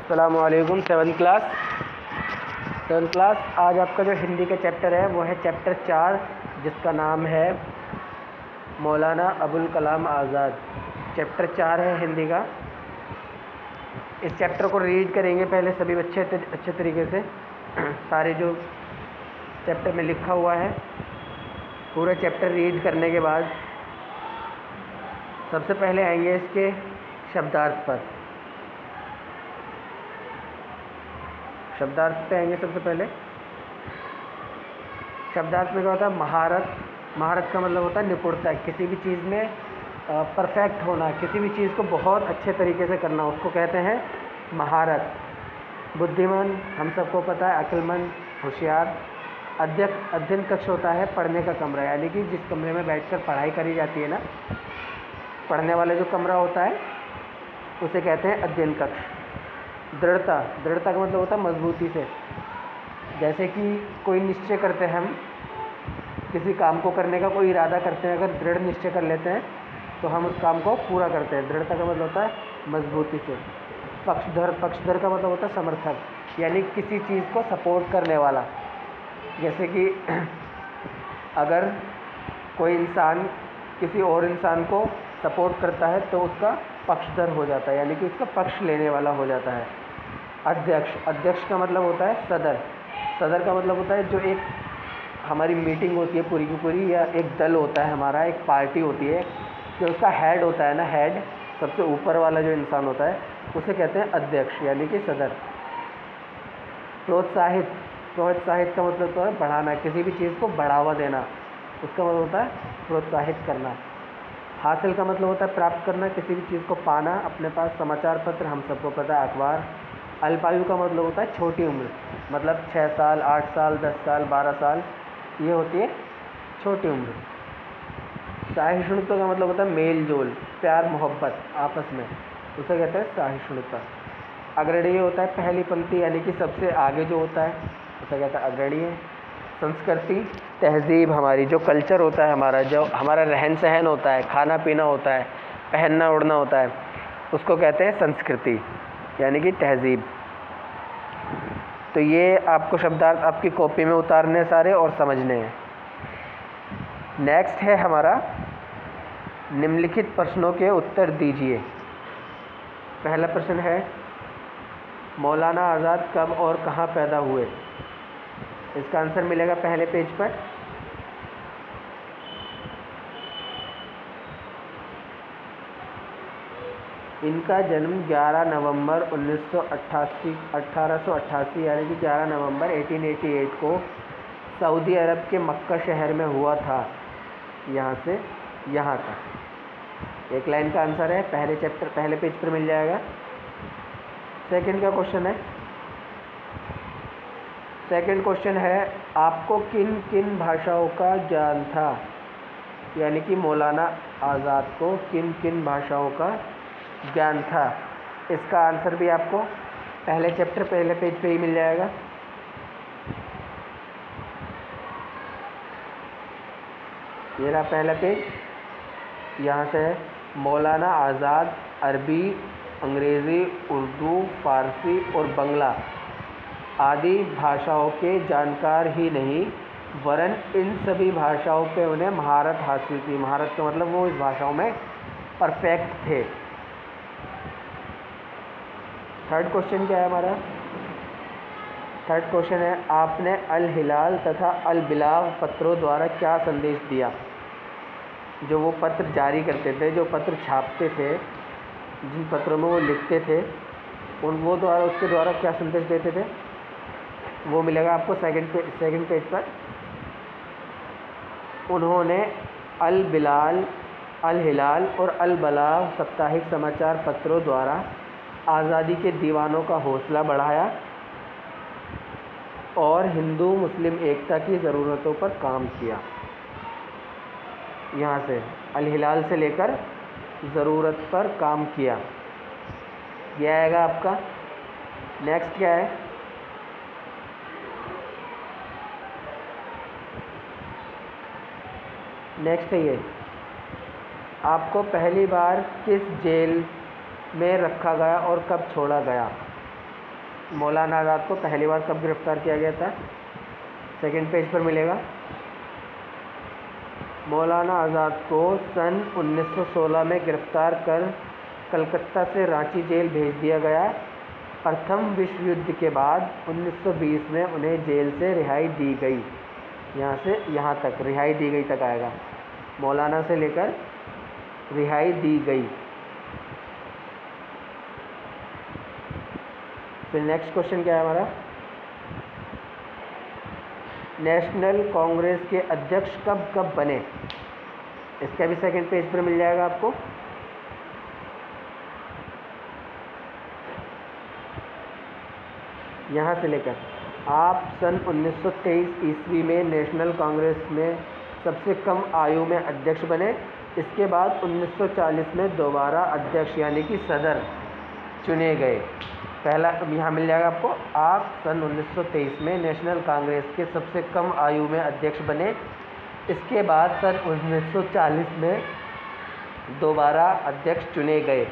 अस्सलामुअलैकुम। Seventh class आज आपका जो हिंदी का चैप्टर है वो है चैप्टर 4, जिसका नाम है मौलाना अबुल कलाम आज़ाद। चैप्टर 4 है हिंदी का। इस चैप्टर को रीड करेंगे पहले सभी बच्चे अच्छे तरीके से। सारे जो चैप्टर में लिखा हुआ है पूरा चैप्टर रीड करने के बाद सबसे पहले आएंगे इसके शब्दार्थ पर। शब्दार्थ पे आएंगे सबसे पहले। शब्दार्थ में क्या होता है? महारत। महारत का मतलब होता है निपुणता, किसी भी चीज़ में परफेक्ट होना, किसी भी चीज़ को बहुत अच्छे तरीके से करना, उसको कहते हैं महारत। बुद्धिमान हम सबको पता है, अक्लमंद, होशियार। अध्ययन कक्ष होता है पढ़ने का कमरा, यानी कि जिस कमरे में बैठकर पढ़ाई करी जाती है ना, पढ़ने वाला जो कमरा होता है उसे कहते हैं अध्ययन कक्ष। दृढ़ता का मतलब होता है मजबूती से। जैसे कि कोई निश्चय करते हैं, हम किसी काम को करने का कोई इरादा करते हैं, अगर दृढ़ निश्चय कर लेते हैं तो हम उस काम को पूरा करते हैं। दृढ़ता का मतलब होता है मजबूती से। पक्षधर का मतलब होता है समर्थक, यानी किसी चीज़ को सपोर्ट करने वाला। जैसे कि अगर कोई इंसान किसी और इंसान को सपोर्ट करता है तो उसका पक्षधर हो जाता है, यानी कि उसका पक्ष लेने वाला हो जाता है। अध्यक्ष का मतलब होता है सदर। सदर का मतलब होता है जो एक हमारी मीटिंग होती है पूरी की पूरी, या एक दल होता है हमारा, एक पार्टी होती है, जो उसका हेड होता है ना, हेड सबसे ऊपर वाला जो इंसान होता है उसे कहते हैं अध्यक्ष, यानी कि सदर। प्रोत्साहित का मतलब तो है बढ़ाना, किसी भी चीज़ को बढ़ावा देना, उसका मतलब होता है प्रोत्साहित करना। हासिल का मतलब होता है प्राप्त करना, किसी भी चीज़ को पाना अपने पास। समाचार पत्र हम सबको पता है, अखबार। अल्पायु का मतलब होता है छोटी उम्र, मतलब 6 साल, 8 साल, 10 साल, 12 साल, ये होती है छोटी उम्र। सहिष्णुता का मतलब होता है मेल जोल, प्यार मोहब्बत आपस में, उसे कहते हैं सहिष्णुता। अग्रणीय होता है पहली पंक्ति, यानी कि सबसे आगे जो होता है उसे कहता है अग्रणीय। संस्कृति तहजीब, हमारी जो कल्चर होता है, हमारा जो हमारा रहन सहन होता है, खाना पीना होता है, पहनना ओढ़ना होता है, उसको कहते हैं संस्कृति, यानी कि तहजीब। तो ये आपको शब्दार्थ आपकी कॉपी में उतारने सारे और समझने हैं। नेक्स्ट है हमारा निम्नलिखित प्रश्नों के उत्तर दीजिए। पहला प्रश्न है मौलाना आज़ाद कब और कहाँ पैदा हुए? इसका आंसर मिलेगा पहले पेज पर। इनका जन्म 11 नवंबर 1888 यानी कि 11 नवंबर 1888 को सऊदी अरब के मक्का शहर में हुआ था। यहाँ से यहाँ तक एक लाइन का आंसर है, पहले पेज पर मिल जाएगा। सेकंड का क्वेश्चन है, सेकंड क्वेश्चन है आपको किन किन भाषाओं का ज्ञान था? यानी कि मौलाना आज़ाद को किन किन भाषाओं का ज्ञान था? इसका आंसर भी आपको पहले चैप्टर पहले पेज पे ही मिल जाएगा। ये रहा पहला पेज, यहाँ से मौलाना आज़ाद अरबी, अंग्रेज़ी, उर्दू, फ़ारसी और बंगला आदि भाषाओं के जानकार ही नहीं, वरन इन सभी भाषाओं पे उन्हें महारत हासिल थी। महारत का मतलब वो इस भाषाओं में परफेक्ट थे। थर्ड क्वेश्चन क्या है हमारा? थर्ड क्वेश्चन है आपने अल हिलाल तथा अल बिलाग पत्रों द्वारा क्या संदेश दिया? जो वो पत्र जारी करते थे, जो पत्र छापते थे, जिन पत्रों में वो लिखते थे, उसके द्वारा क्या संदेश देते थे, वो मिलेगा आपको सेकंड पेज पर। उन्होंने अल हिलाल और अल बलाग साप्ताहिक समाचार पत्रों द्वारा आज़ादी के दीवानों का हौसला बढ़ाया और हिंदू मुस्लिम एकता की ज़रूरतों पर काम किया। यहाँ से अल हिलाल से लेकर ज़रूरत पर काम किया, यह आएगा आपका। नेक्स्ट क्या है? नेक्स्ट है ये आपको पहली बार किस जेल में रखा गया और कब छोड़ा गया? मौलाना आज़ाद को पहली बार कब गिरफ्तार किया गया था? सेकंड पेज पर मिलेगा। मौलाना आज़ाद को सन 1916 में गिरफ्तार कर कलकत्ता से रांची जेल भेज दिया गया। प्रथम विश्व युद्ध के बाद 1920 में उन्हें जेल से रिहाई दी गई। यहाँ से यहाँ तक रिहाई दी गई तक आएगा, मौलाना से लेकर रिहाई दी गई। फिर नेक्स्ट क्वेश्चन क्या है हमारा? नेशनल कांग्रेस के अध्यक्ष कब कब बने? इसका भी सेकंड पेज पर मिल जाएगा आपको। यहाँ से लेकर आप सन 1923 ईस्वी में नेशनल कांग्रेस में सबसे कम आयु में अध्यक्ष बने। इसके बाद 1940 में दोबारा अध्यक्ष यानी कि सदर चुने गए। पहला यहाँ मिल जाएगा आपको। आप सन 1923 में नेशनल कांग्रेस के सबसे कम आयु में अध्यक्ष बने। इसके बाद सन 1940 में दोबारा अध्यक्ष चुने गए।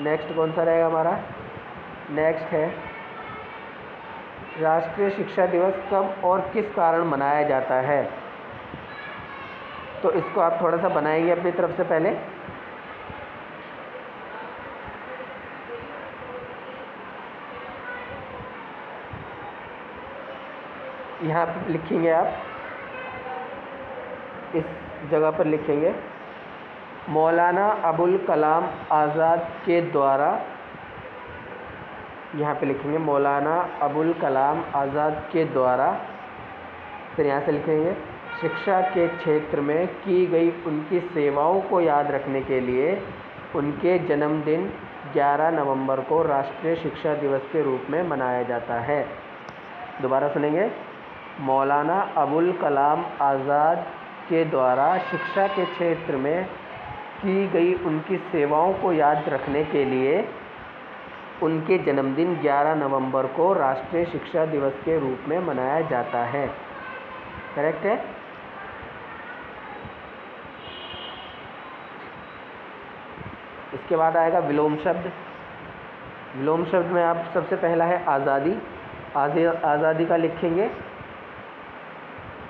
नेक्स्ट कौन सा रहेगा हमारा? नेक्स्ट है राष्ट्रीय शिक्षा दिवस कब और किस कारण मनाया जाता है? तो इसको आप थोड़ा सा बनाएंगे अपनी तरफ से। पहले यहाँ पर लिखेंगे, आप इस जगह पर लिखेंगे मौलाना अबुल कलाम आज़ाद के द्वारा। यहाँ पे लिखेंगे मौलाना अबुल कलाम आज़ाद के द्वारा। फिर यहाँ से लिखेंगे शिक्षा के क्षेत्र में की गई उनकी सेवाओं को याद रखने के लिए उनके जन्मदिन 11 नवंबर को राष्ट्रीय शिक्षा दिवस के रूप में मनाया जाता है। दोबारा सुनेंगे, मौलाना अबुल कलाम आज़ाद के द्वारा शिक्षा के क्षेत्र में की गई उनकी सेवाओं को याद रखने के लिए उनके जन्मदिन 11 नवंबर को राष्ट्रीय शिक्षा दिवस के रूप में मनाया जाता है। करेक्ट है। इसके बाद आएगा विलोम शब्द। विलोम शब्द में आप सबसे पहला है आज़ादी। आज़ादी का लिखेंगे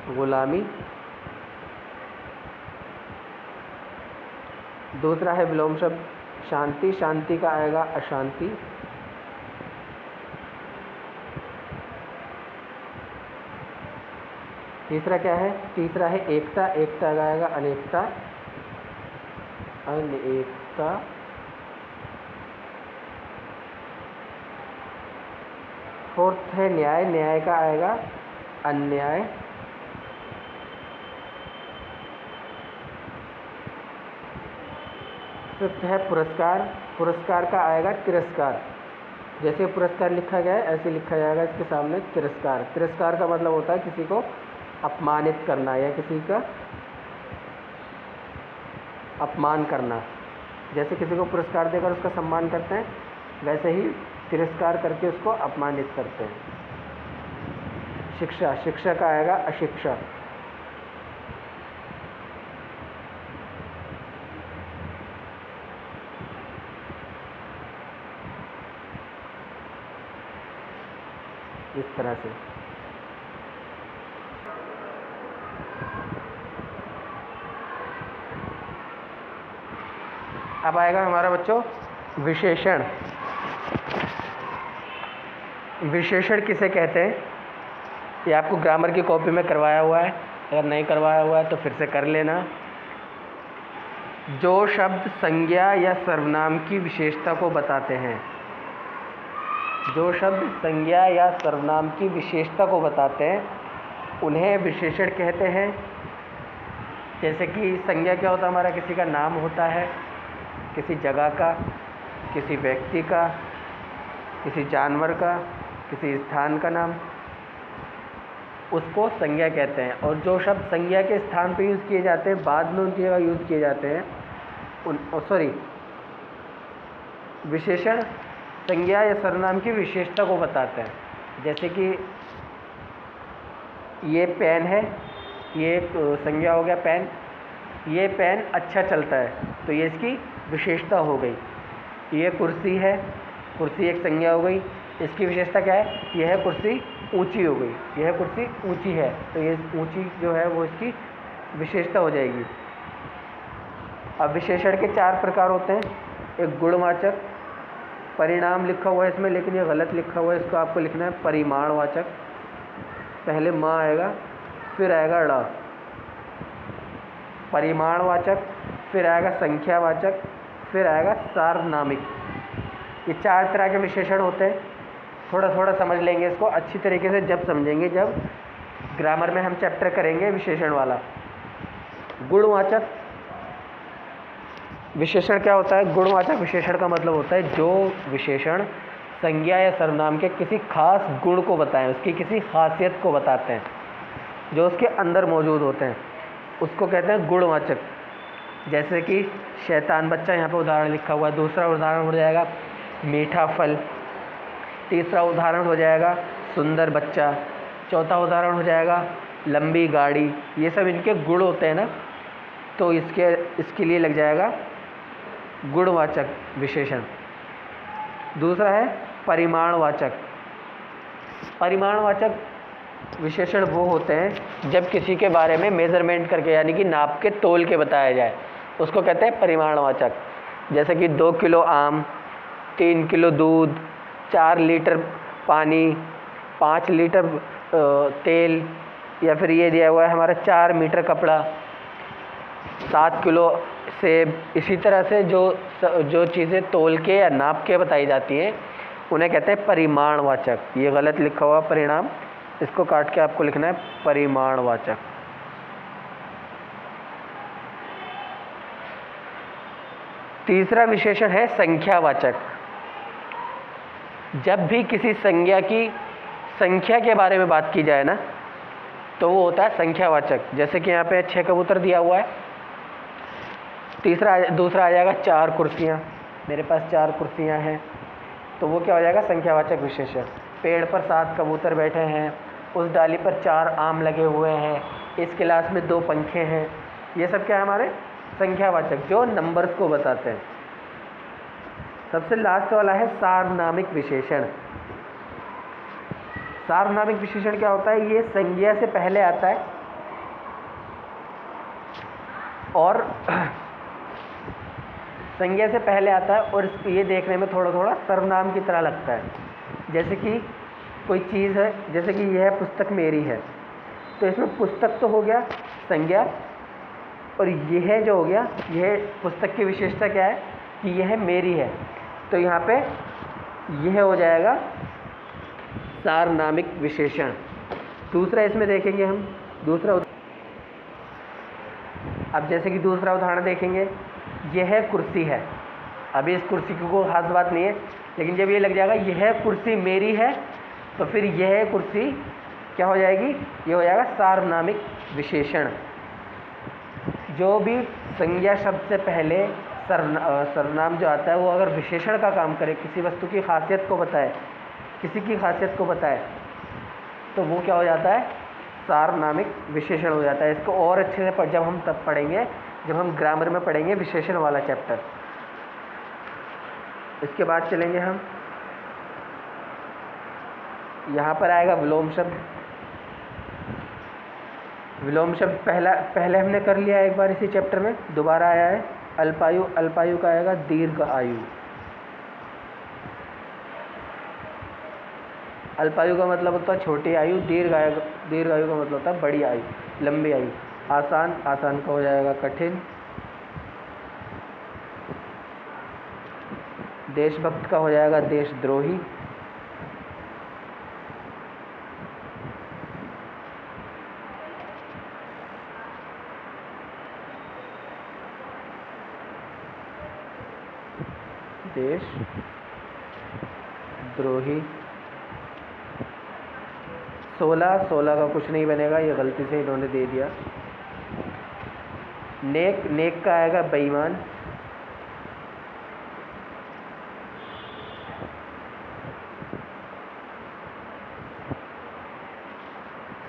गुलामी। दूसरा है विलोम शब्द शांति। शांति का आएगा अशांति। तीसरा क्या है? तीसरा है एकता। एकता का आएगा अनेकता। अनेकता। फोर्थ है न्याय। न्याय का आएगा अन्याय। फिफ्थ है पुरस्कार। पुरस्कार का आएगा तिरस्कार। जैसे पुरस्कार लिखा गया है ऐसे लिखा जाएगा इसके सामने तिरस्कार। तिरस्कार का मतलब होता है किसी को अपमानित करना या किसी का अपमान करना। जैसे किसी को पुरस्कार देकर उसका सम्मान करते हैं, वैसे ही तिरस्कार करके उसको अपमानित करते हैं। शिक्षा। शिक्षा का आएगा अशिक्षा। इस तरह से अब आएगा हमारा बच्चों विशेषण। विशेषण किसे कहते हैं? ये आपको ग्रामर की कॉपी में करवाया हुआ है। अगर नहीं करवाया हुआ है तो फिर से कर लेना। जो शब्द संज्ञा या सर्वनाम की विशेषता को बताते हैं, जो शब्द संज्ञा या सर्वनाम की विशेषता को बताते हैं उन्हें विशेषण कहते हैं। जैसे कि संज्ञा क्या होता है? हमारा किसी का नाम होता है, किसी जगह का, किसी व्यक्ति का, किसी जानवर का, किसी स्थान का नाम, उसको संज्ञा कहते हैं। और जो शब्द संज्ञा के स्थान पर यूज़ किए जाते हैं, बाद में उनकी जगह यूज़ किए जाते हैं, विशेषण संज्ञा या सर्वनाम की विशेषता को बताते हैं। जैसे कि ये पेन है, ये एक संज्ञा हो गया पेन। ये पेन अच्छा चलता है तो ये इसकी विशेषता हो गई। ये कुर्सी है, कुर्सी एक संज्ञा हो गई। इसकी विशेषता क्या है? यह कुर्सी ऊंची हो गई, यह कुर्सी ऊंची है, तो ये ऊंची जो है वो इसकी विशेषता हो जाएगी। अब विशेषण के 4 प्रकार होते हैं। एक गुणवाचक, परिणाम लिखा हुआ है इसमें लेकिन ये गलत लिखा हुआ है, इसको आपको लिखना है परिमाणवाचक। पहले माँ आएगा, फिर आएगा ड़। परिमाणवाचक, फिर आएगा संख्यावाचक, फिर आएगा सार्वनामिक। ये 4 तरह के विशेषण होते हैं। थोड़ा थोड़ा समझ लेंगे इसको अच्छी तरीके से, जब समझेंगे जब ग्रामर में हम चैप्टर करेंगे विशेषण वाला। गुणवाचक विशेषण क्या होता है? गुणवाचक विशेषण का मतलब होता है जो विशेषण संज्ञा या सर्वनाम के किसी खास गुण को बताएं, उसकी किसी खासियत को बताते हैं, जो उसके अंदर मौजूद होते हैं, उसको कहते हैं गुणवाचक। जैसे कि शैतान बच्चा, यहाँ पर उदाहरण लिखा हुआ है। दूसरा उदाहरण हो जाएगा मीठा फल। तीसरा उदाहरण हो जाएगा सुंदर बच्चा। चौथा उदाहरण हो जाएगा लंबी गाड़ी। ये सब इनके गुण होते हैं ना, तो इसके लिए लग जाएगा गुणवाचक विशेषण। दूसरा है परिमाणवाचक। परिमाणवाचक विशेषण वो होते हैं जब किसी के बारे में मेज़रमेंट करके, यानी कि नाप के तोल के बताया जाए, उसको कहते हैं परिमाणवाचक। जैसे कि 2 किलो आम, 3 किलो दूध, 4 लीटर पानी, 5 लीटर तेल, या फिर ये दिया हुआ है हमारा 4 मीटर कपड़ा, 7 किलो सेब। इसी तरह से जो चीज़ें तोल के या नाप के बताई जाती हैं उन्हें कहते हैं परिमाणवाचक। ये गलत लिखा हुआ परिणाम, इसको काट के आपको लिखना है परिमाणवाचक। तीसरा विशेषण है संख्यावाचक। जब भी किसी संज्ञा की संख्या के बारे में बात की जाए ना, तो वो होता है संख्यावाचक। जैसे कि यहाँ पे 6 कबूतर दिया हुआ है। दूसरा आ जाएगा 4 कुर्सियाँ। मेरे पास 4 कुर्सियाँ हैं, तो वो क्या हो जाएगा? संख्यावाचक विशेषण। पेड़ पर 7 कबूतर बैठे हैं, उस डाली पर 4 आम लगे हुए हैं, इस क्लास में 2 पंखे हैं। ये सब क्या है? हमारे संख्यावाचक, जो नंबर्स को बताते हैं। सबसे लास्ट वाला है सार्वनामिक विशेषण। सार्वनामिक विशेषण क्या होता है? ये संज्ञा से पहले आता है और संज्ञा से पहले आता है और ये देखने में थोड़ा थोड़ा सर्वनाम की तरह लगता है। जैसे कि कोई चीज़ है, जैसे कि यह पुस्तक मेरी है, तो इसमें पुस्तक तो हो गया संज्ञा, और यह जो हो गया, यह पुस्तक की विशेषता क्या है कि यह मेरी है, तो यहाँ पे यह हो जाएगा सार्वनामिक विशेषण। दूसरा इसमें देखेंगे हम अब जैसे कि दूसरा उदाहरण देखेंगे, यह कुर्सी है। अभी इस कुर्सी की कोई खास बात नहीं है, लेकिन जब ये लग जाएगा यह कुर्सी मेरी है, तो फिर यह कुर्सी क्या हो जाएगी? ये हो जाएगा सार्वनामिक विशेषण। जो भी संज्ञा शब्द से पहले सर्वनाम जो आता है, वो अगर विशेषण का काम करे, किसी वस्तु की खासियत को बताए, किसी की खासियत को बताए, तो वो क्या हो जाता है? सार्वनामिक विशेषण हो जाता है। इसको और अच्छे से जब हम तब पढ़ेंगे जब हम ग्रामर में पढ़ेंगे विशेषण वाला चैप्टर। इसके बाद चलेंगे हम, यहाँ पर आएगा विलोम शब्द। विलोम शब्द पहले हमने कर लिया एक बार इसी चैप्टर में, दोबारा आया है। अल्पायु, अल्पायु का आएगा दीर्घ आयु। अल्पायु का मतलब होता है छोटी आयु, दीर्घ आयु का मतलब होता है बड़ी आयु, लंबी आयु। आसान, आसान का हो जाएगा कठिन। देशभक्त का हो जाएगा देशद्रोही। देशद्रोही। 16 का कुछ नहीं बनेगा, ये गलती से इन्होंने दे दिया। नेक, नेक का आएगा बेईमान।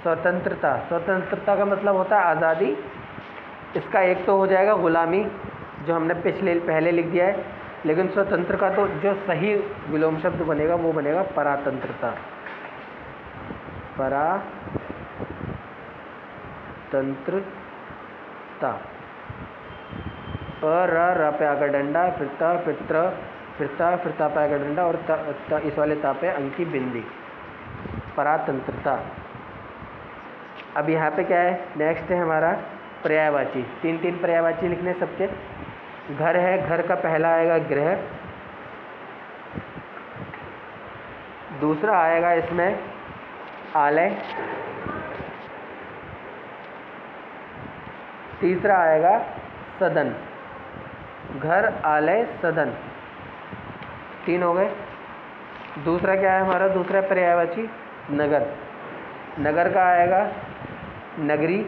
स्वतंत्रता, स्वतंत्रता का मतलब होता है आज़ादी। इसका एक तो हो जाएगा गुलामी, जो हमने पहले लिख दिया है। लेकिन स्वतंत्र का तो जो सही विलोम शब्द बनेगा वो बनेगा परातंत्रता। परातंत्रता। र पे आकर डंडा, फिर त, फिर त्र, फिर ता पे आकर डंडा और इस वाले ता पे अंकी बिंदी। परातंत्रता। अब यहाँ पे क्या है, नेक्स्ट है हमारा पर्यायवाची। तीन तीन पर्यायवाची लिखने सबके। घर है, घर का पहला आएगा गृह, दूसरा आएगा इसमें आलय, तीसरा आएगा सदन। घर, आलय, सदन, तीन हो गए। दूसरा क्या है हमारा, दूसरा पर्यायवाची नगर। नगर का आएगा नगरी,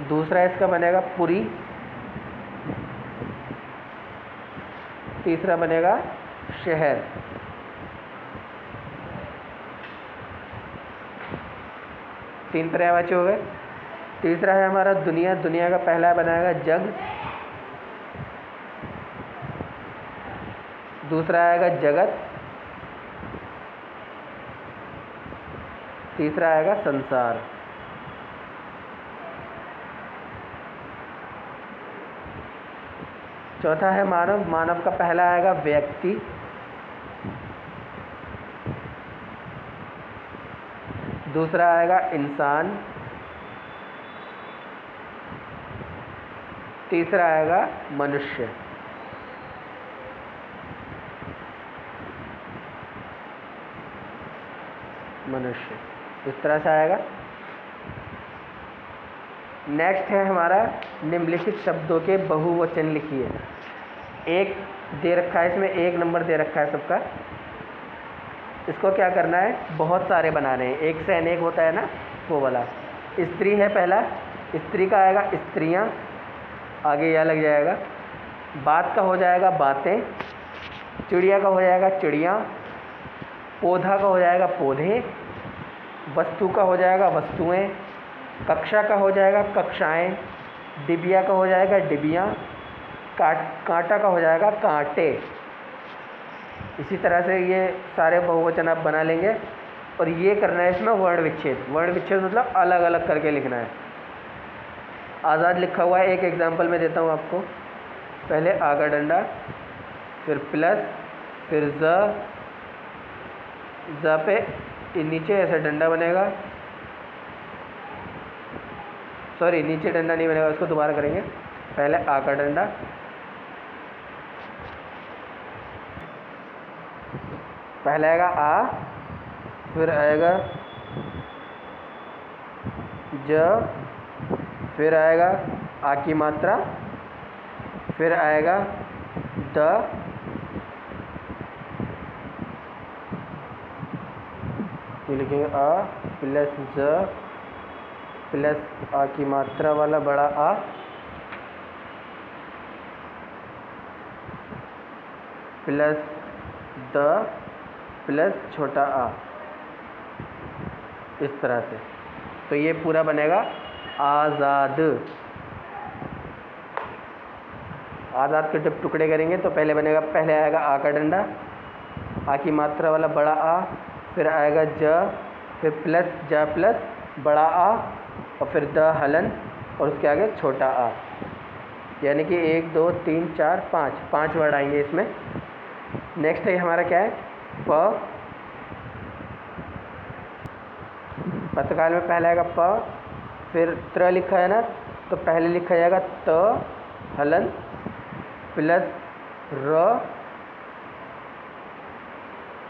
दूसरा इसका बनेगा पुरी, तीसरा बनेगा शहर। तीन पर्यायवाची हो गए। तीसरा है हमारा दुनिया। दुनिया का पहला बनाएगा जग, दूसरा आएगा जगत, तीसरा आएगा संसार। चौथा है मानव। मानव का पहला आएगा व्यक्ति, दूसरा आएगा इंसान, तीसरा आएगा मनुष्य। मनुष्य इस तरह से आएगा। नेक्स्ट है हमारा निम्नलिखित शब्दों के बहुवचन लिखिए। एक दे रखा है, इसमें एक नंबर दे रखा है सबका। इसको क्या करना है, बहुत सारे बनाने हैं, एक से अनेक होता है ना वो वाला। स्त्री है पहला, स्त्री का आएगा स्त्रियां, आगे यह लग जाएगा। बात का हो जाएगा बातें, चिड़िया का हो जाएगा चिड़िया, पौधा का हो जाएगा पौधे, वस्तु का हो जाएगा वस्तुएं, कक्षा का हो जाएगा कक्षाएं, डिबिया का हो जाएगा डिबियाँ, कांटा का हो जाएगा कांटे। इसी तरह से ये सारे बहुवचन आप बना लेंगे। और ये करना है इसमें वर्ण विच्छेद। वर्ण विच्छेद मतलब अलग अलग करके लिखना है। आज़ाद लिखा हुआ है, एक एग्जांपल में देता हूँ आपको। पहले आ का डंडा, फिर प्लस, फिर ज पे नीचे ऐसा डंडा बनेगा, सॉरी नीचे डंडा नहीं बनेगा, उसको दोबारा करेंगे। पहले आ का डंडा, पहले आएगा आ, फिर आएगा ज, फिर आएगा आ की मात्रा, फिर आएगा द, ये लिखेंगे आ प्लस ज प्लस आ की मात्रा वाला बड़ा आ, प्लस द प्लस छोटा आ, इस तरह से। तो ये पूरा बनेगा आज़ाद। आज़ाद के जब टुकड़े करेंगे तो पहले बनेगा, पहले आएगा आ का डंडा, आ की मात्रा वाला बड़ा आ, फिर आएगा ज, फिर प्लस ज प्लस बड़ा आ, और फिर द हलन, और उसके आगे छोटा आ। यानी कि 1 2 3 4 5 वर्ड आएंगे इसमें। नेक्स्ट है हमारा क्या है, प। पत्रकाल में पहले आएगा प, फिर त्र लिखा है ना, तो पहले लिखा जाएगा त हलन प्लस र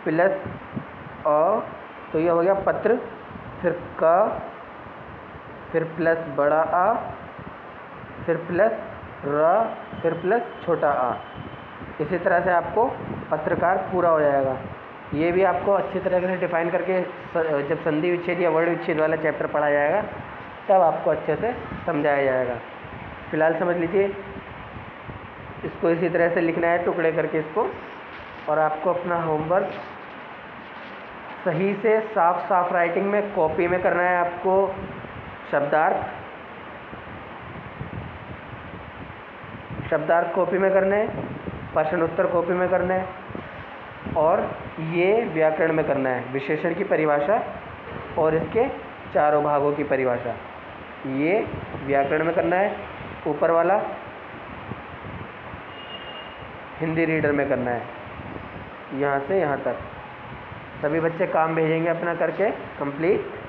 प्लस अ, तो ये हो गया पत्र। फिर क, फिर प्लस बड़ा आ, फिर प्लस र, फिर प्लस छोटा आ। इसी तरह से आपको पत्रकार पूरा हो जाएगा। ये भी आपको अच्छी तरह से डिफाइन करके जब संधि विच्छेद या वर्ण विच्छेद वाला चैप्टर पढ़ा जाएगा तब आपको अच्छे से समझाया जाएगा। फिलहाल समझ लीजिए, इसको इसी तरह से लिखना है टुकड़े करके इसको। और आपको अपना होमवर्क सही से साफ राइटिंग में कॉपी में करना है आपको। शब्दार्थ, शब्दार्थ कॉपी में करने हैं, प्रश्न उत्तर कॉपी में करना है, और ये व्याकरण में करना है। विशेषण की परिभाषा और इसके चारों भागों की परिभाषा ये व्याकरण में करना है। ऊपर वाला हिंदी रीडर में करना है, यहाँ से यहाँ तक। सभी बच्चे काम भेजेंगे अपना करके कंप्लीट।